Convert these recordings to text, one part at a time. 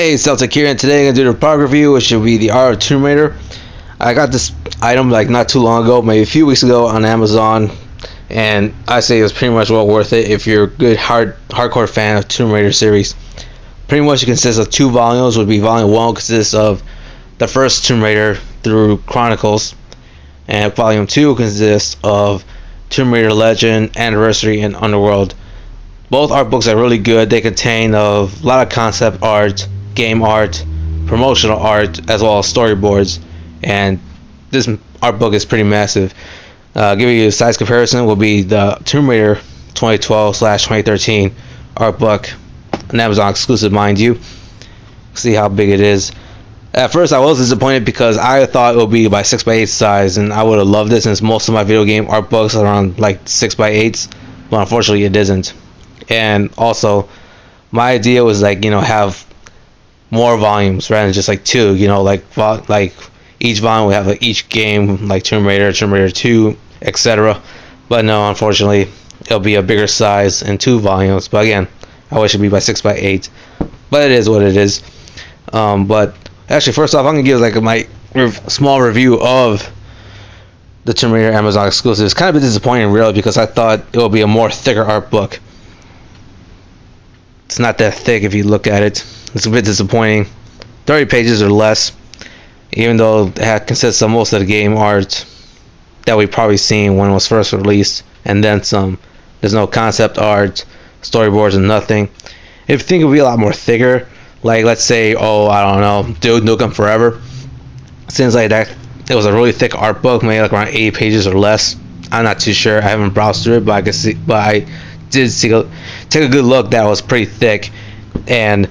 Hey, Celtic here, and today I'm gonna do the product review, which will be the Art of Tomb Raider. I got this item like not too long ago, maybe a few weeks ago on Amazon, and I say it was pretty much well worth it if you're a good hardcore fan of Tomb Raider series. Pretty much it consists of two volumes. Would be volume 1 consists of the first Tomb Raider through Chronicles, and volume 2 consists of Tomb Raider Legend, Anniversary, and Underworld. Both art books are really good. They contain a lot of concept art, game art, promotional art, as well as storyboards, and this art book is pretty massive. Giving you a size comparison will be the Tomb Raider 2012/2013 art book, an Amazon exclusive, mind you. See how big it is. At first I was disappointed because I thought it would be by 6x8 size, and I would have loved it since most of my video game art books are around like 6x8s, but unfortunately it isn't. And also my idea was like, have more volumes rather than just like two, like each volume would have like each game, like Tomb Raider, Tomb Raider 2, etc. But no, unfortunately it'll be a bigger size in 2 volumes. But again, I wish it'd be by 6x8, but it is what it is. But actually, first off, I'm gonna give like my small review of the Tomb Raider Amazon exclusive. It's kind of a bit disappointing really, because I thought it would be a more thicker art book. It's not that thick if you look at it. It's a bit disappointing. 30 pages or less, even though it consists of most of the game art that we've probably seen when it was first released, and then some. There's no concept art, storyboards, and nothing. If you think it would be a lot more thicker, like let's say, I don't know, Duke Nukem Forever, seems like that it was a really thick art book, maybe like around 80 pages or less. I'm not too sure. I haven't browsed through it, but I did take a good look. That was pretty thick, and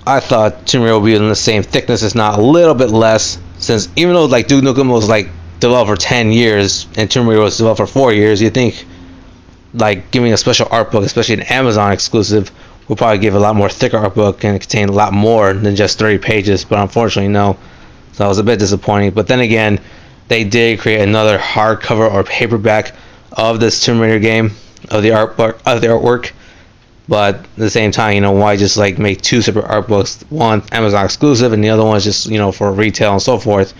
I thought Tomb Raider would be in the same thickness, if not a little bit less, since even though like Duke Nukem was like developed for 10 years and Tomb Raider was developed for 4 years, you think like giving a special art book, especially an Amazon exclusive, would probably give a lot more thicker art book and contain a lot more than just 30 pages, but unfortunately no. So that was a bit disappointing. But then again, they did create another hardcover or paperback of this Tomb Raider game, of the artwork. But at the same time, why just like make 2 separate art books, one Amazon exclusive and the other one's just for retail and so forth,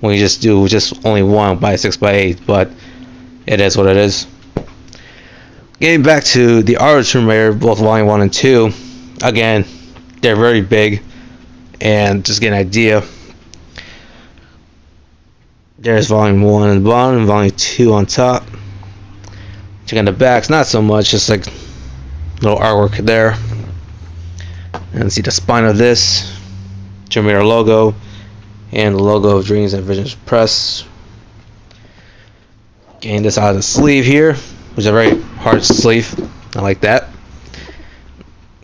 when you just do only one by 6x8. But it is what it is. Getting back to the Art of Tomb Raider, both volume 1 and 2, again, they're very big, and just get an idea, there's volume 1 on the bottom and volume 2 on top. Checking the backs, not so much, just like little artwork there. And see the spine of this Tomb Raider logo and the logo of Dreams and Visions Press. Getting this out of the sleeve here, which is a very hard sleeve. I like that.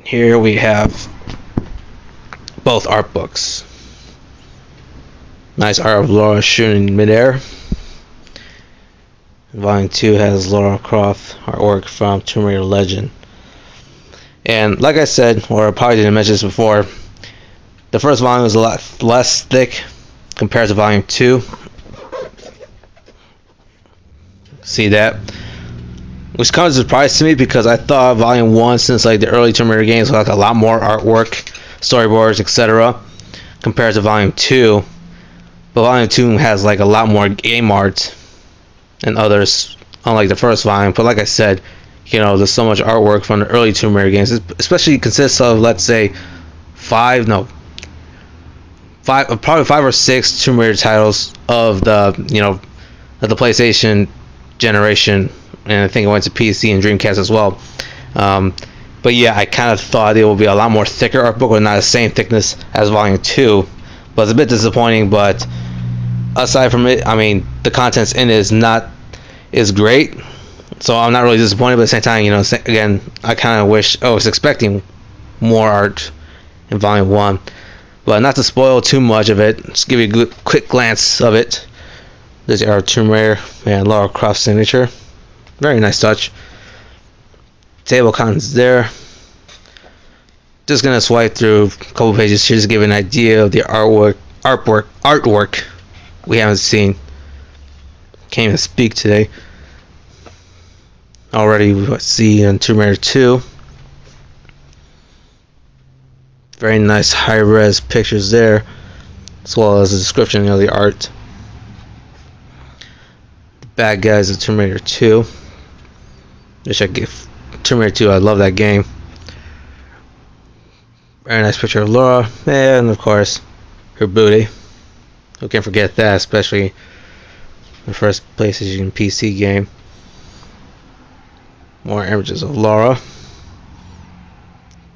Here we have both art books. Nice art of Lara shooting in midair. Volume 2 has Lara Croft artwork from Tomb Raider Legend. And like I said, or I probably didn't mention this before, the first volume is a lot less thick compared to volume 2. See that? Which comes as a surprise to me, because I thought volume 1, since like the early Tomb Raider games, had like a lot more artwork, storyboards, etc. compared to volume 2. But volume 2 has like a lot more game art and others, unlike the first volume. But like I said, there's so much artwork from the early Tomb Raider games, especially consists of, let's say, probably 5 or 6 Tomb Raider titles of the of the PlayStation generation, and I think it went to PC and Dreamcast as well. But yeah, I kind of thought it would be a lot more thicker art book, but not the same thickness as volume 2. But it's a bit disappointing. But aside from it, I mean, the contents in it is great, so I'm not really disappointed. But at the same time, again, I kind of was expecting more art in volume 1. But not to spoil too much of it, just give you a quick glance of it. There's our Tomb Raider and Lara Croft signature. Very nice touch. Table of contents there. Just gonna swipe through a couple pages here, just to give an idea of the artwork we haven't seen. Can't even speak today. Already we see in Tomb Raider 2. Very nice high-res pictures there, as well as a description of the art. The bad guys of Tomb Raider 2. Which I give Tomb Raider 2. I love that game. Very nice picture of Laura, and of course, her booty. Who can forget that, especially the first PlayStation PC game. More images of Laura.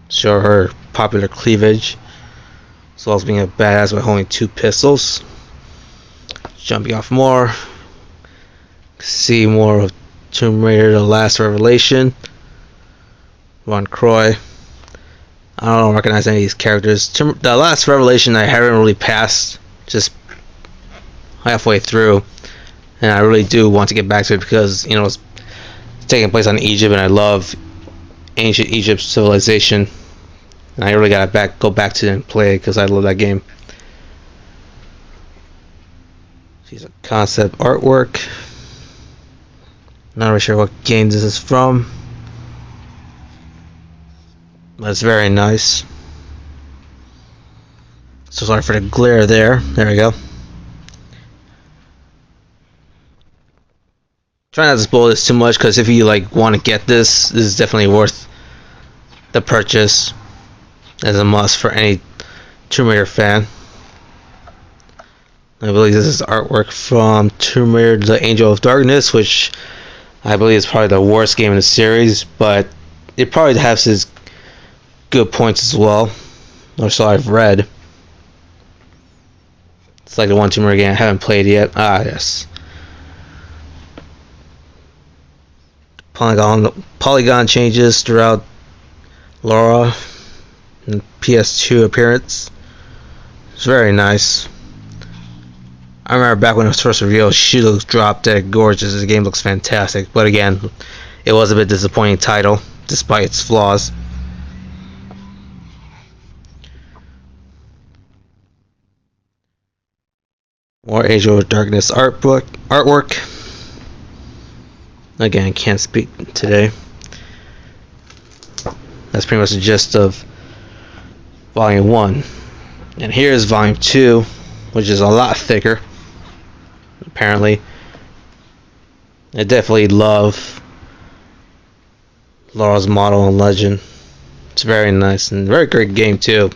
Show her popular cleavage, as well as being a badass by holding 2 pistols. Jumping off more. See more of Tomb Raider: The Last Revelation. Ron Croy. I don't recognize any of these characters. The Last Revelation I haven't really passed, just halfway through, and I really do want to get back to it because it's taking place on Egypt, and I love ancient Egypt civilization, and I really gotta go back to it and play it because I love that game. She's a concept artwork. Not really sure what game this is from, but it's very nice. So sorry for the glare there. There we go. Try not to spoil this too much, because if you want to get this is definitely worth the purchase as a must for any Tomb Raider fan. I believe this is artwork from Tomb Raider: The Angel of Darkness, which I believe is probably the worst game in the series, but it probably has its good points as well, or so I've read. It's like the one Tomb Raider game I haven't played yet. Ah, yes. Polygon changes throughout Laura and PS2 appearance. It's very nice. I remember back when it was first revealed, she looks drop dead gorgeous. The game looks fantastic, but again, it was a bit disappointing title despite its flaws. More Angel of Darkness artwork. Again, can't speak today. That's pretty much the gist of Volume 1. And here's Volume 2, which is a lot thicker, apparently. I definitely love Laura's model and legend. It's very nice and very great game too.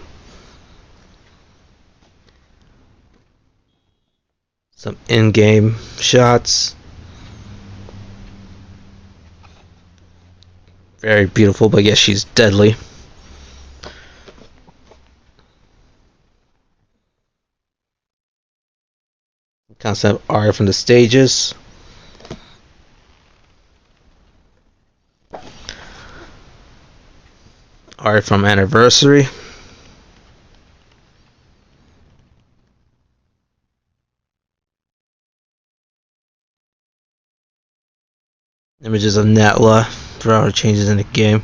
Some in-game shots. Very beautiful, but yes, she's deadly. Concept art from the stages. Art from Anniversary. Images of Natla for all the changes in the game.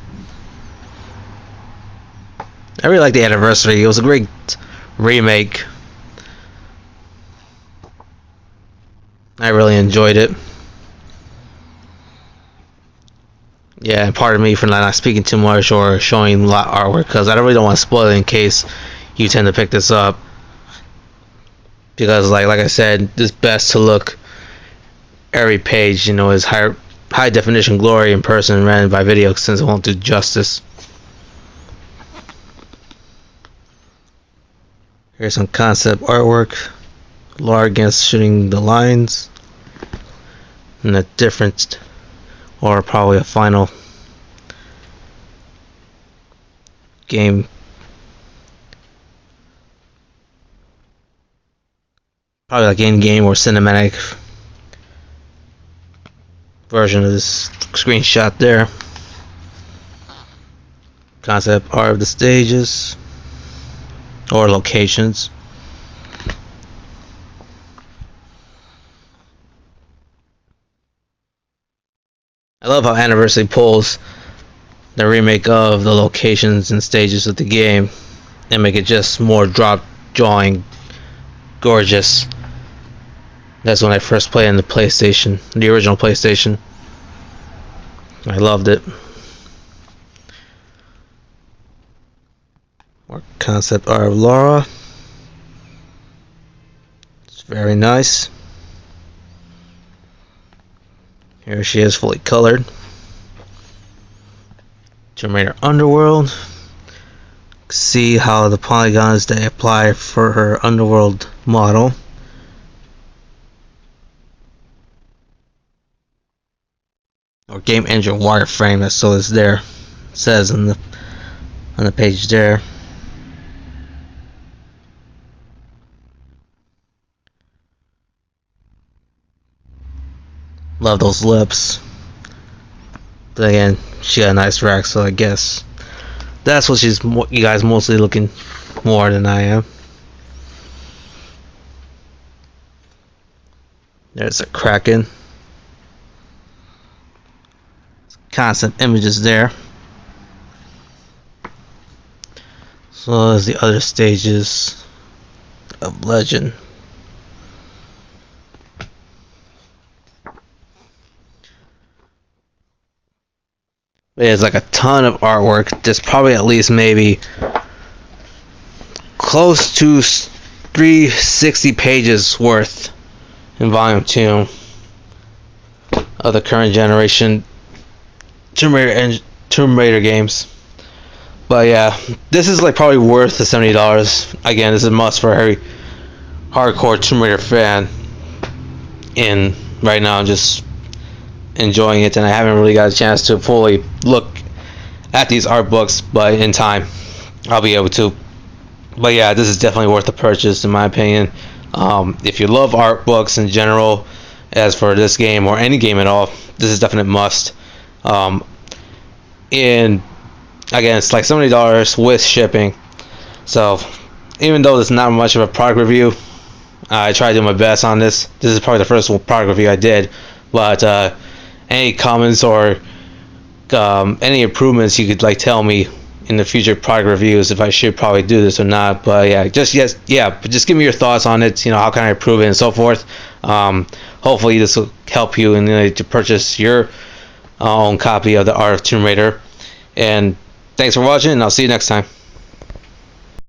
I really like the Anniversary. It was a great remake. I really enjoyed it. Yeah, and pardon me for not speaking too much or showing a lot of artwork, because I really don't want to spoil it in case you tend to pick this up. Because like I said, it's best to look every page, is high definition glory in person rather by video, since it won't do justice. Here's some concept artwork. Laura against shooting the lines, and a different, or probably a final game. Probably like in-game or cinematic version of this screenshot there. Concept art of the stages or locations. I love how Anniversary pulls the remake of the locations and stages of the game and make it just more drawing gorgeous. That's when I first played on the PlayStation, the original PlayStation. I loved it. More concept art of Laura. It's very nice. Here she is fully colored. Tomb Raider Underworld. See how the polygons they apply for her Underworld model. Or game engine wireframe, that's so it's there. It says on the page there. Love those lips. But again, she got a nice rack, so I guess that's what you guys mostly looking more than I am. There's a Kraken. Constant images there. So there's the other stages of Legend. There's like a ton of artwork. There's probably at least maybe close to 360 pages worth in Volume 2 of the current generation Tomb Raider games. But yeah, this is like probably worth the $70. Again, this is a must for every hardcore Tomb Raider fan. And right now I'm just enjoying it, and I haven't really got a chance to fully look at these art books, but in time I'll be able to. But yeah, this is definitely worth the purchase in my opinion. If you love art books in general, as for this game or any game at all, this is definitely a must. And again, it's like $70 with shipping. So even though it's not much of a product review, I tried to do my best on this. This is probably the first product review I did, but any comments or any improvements you could like tell me in the future product reviews if I should probably do this or not. But yeah, just give me your thoughts on it. You know, how can I improve it and so forth. Hopefully this will help you in to purchase your own copy of the Art of Tomb Raider. And thanks for watching, and I'll see you next time.